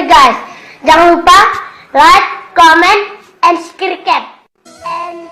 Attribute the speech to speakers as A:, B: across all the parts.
A: guys. Jangan lupa like, comment, and subscribe. And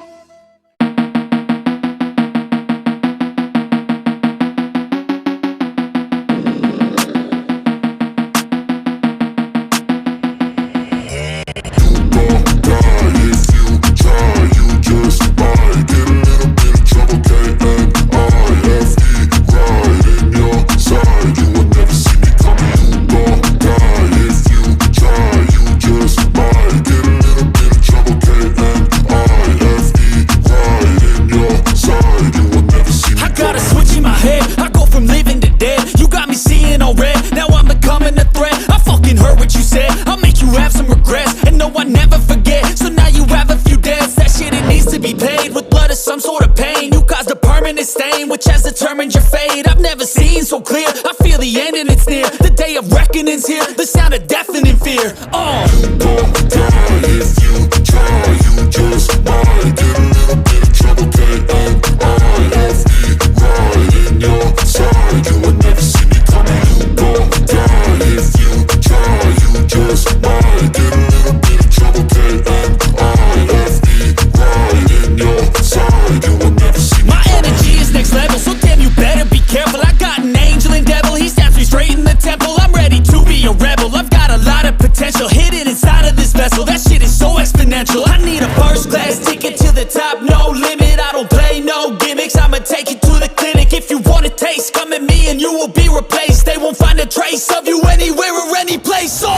B: some sort of pain, you caused a permanent stain, which has determined your fate. I've never seen so clear, I feel the end and it's near. The day of reckoning's here, the sound of deafening fear. You don't die if you try, you just might get a little bit of trouble, K-A-I-F-E, right in your side, you will never see me coming. You don't die if you try, you just might get a little bit of trouble, K-A-I-F-E, right in your side, you will never see me. My energy is next level, so damn you better be careful. I got an angel and devil, he stabs me straight in the temple. I'm ready to be a rebel, I've got a lot of potential hidden inside of this vessel. That shit is so exponential. I need a first class ticket to the top, no limit. I don't play no gimmicks, I'ma take you to the clinic. If you want a taste, come at me and you will be replaced. They won't find a trace of you anywhere or any place. You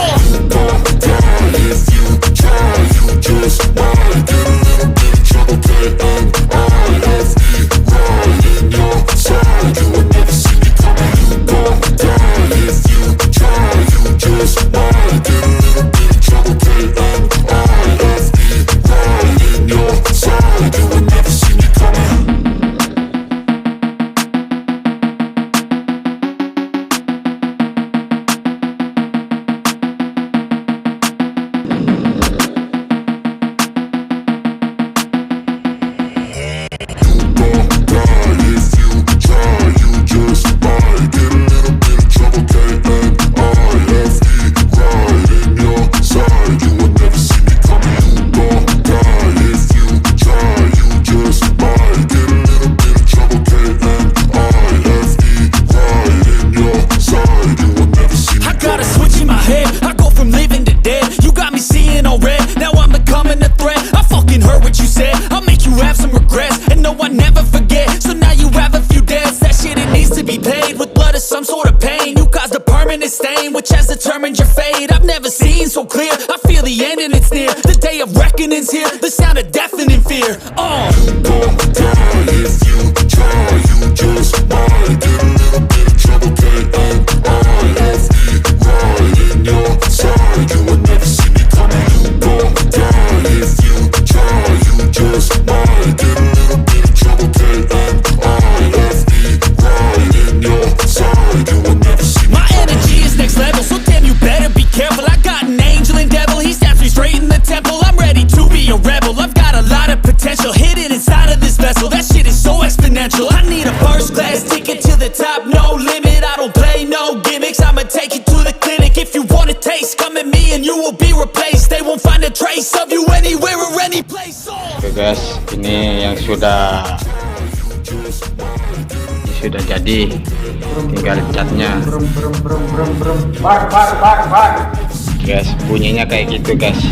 B: don't die if you try, you just might get a little bit of trouble, K-A-I-F-E, right in your side, you will never see me coming. You don't die if you try, you just might get a little bit of trouble, K-A-I-F-E, right in your side, you will never see me coming. Some sort of pain, you caused a permanent stain, which has determined your fate. I've never seen so clear, I feel the end and it's near. The day of reckoning's here, the sound of deafening fear. You don't die if you try, you just might get a little bit of trouble, K-A-I-F-E, right in your side, you will never see me coming. You don't die if you try, you just might get a little bit of trouble, K-A-I-F-E, right in your side, you will never see me. My energy is next level, so damn you better be careful. I got an angel and devil, he stabs me straight in the temple. I'm ready to be a rebel, I've got a lot of potential hidden inside of this vessel. That shit is so exponential. I need a first class ticket to the top, no limit. I don't play no gimmicks, I'ma take you to the clinic. If you want a taste, come at me and you will be replaced. They won't find a trace of you anywhere or any place.
C: Oke guys, ini yang sudah jadi, tinggal catnya. Guys, bunyinya kayak gitu guys.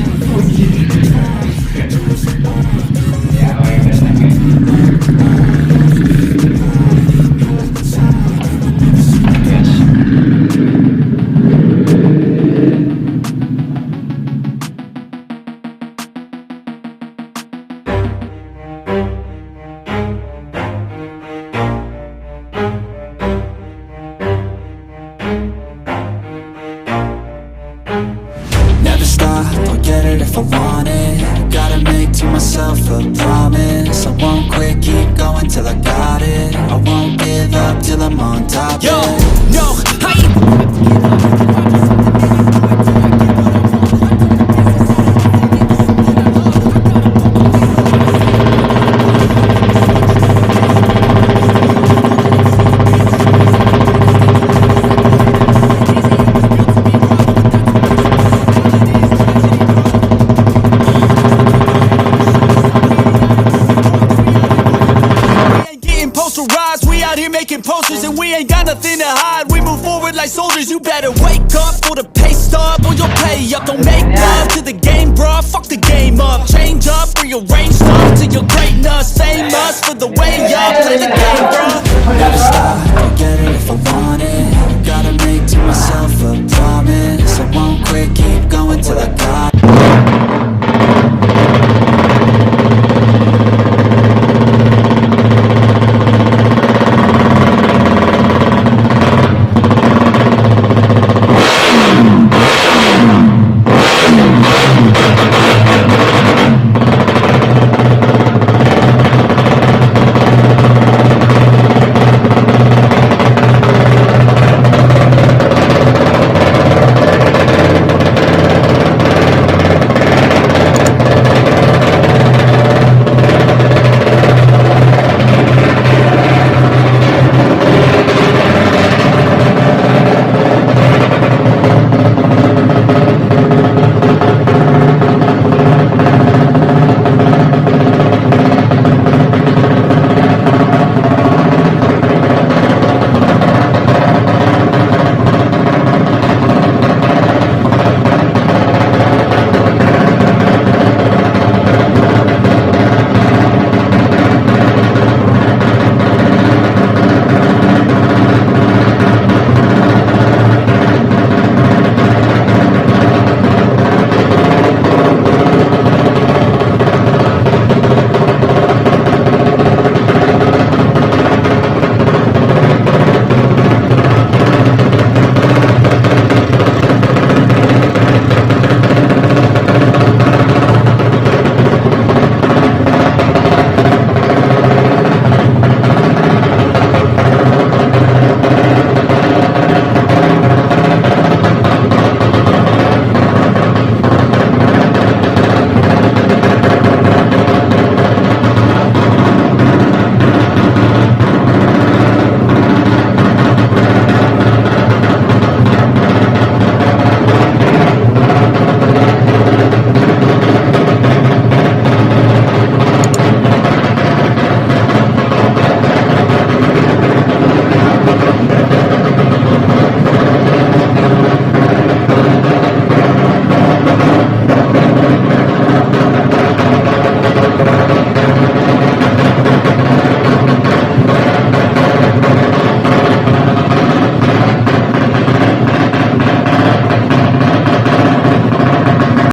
D: If I want it, gotta make to myself a promise. I won't quit, keep going till I got it. I won't give up till I'm on top.
B: Yo, no,
E: soldiers, you better wake up for the pay stub or you'll pay up. Don't make love to the game, bruh, fuck the game up. Change up, rearrange stuff to your greatness. Famous for the way up, play the game, bruh.
D: Never stop, don't get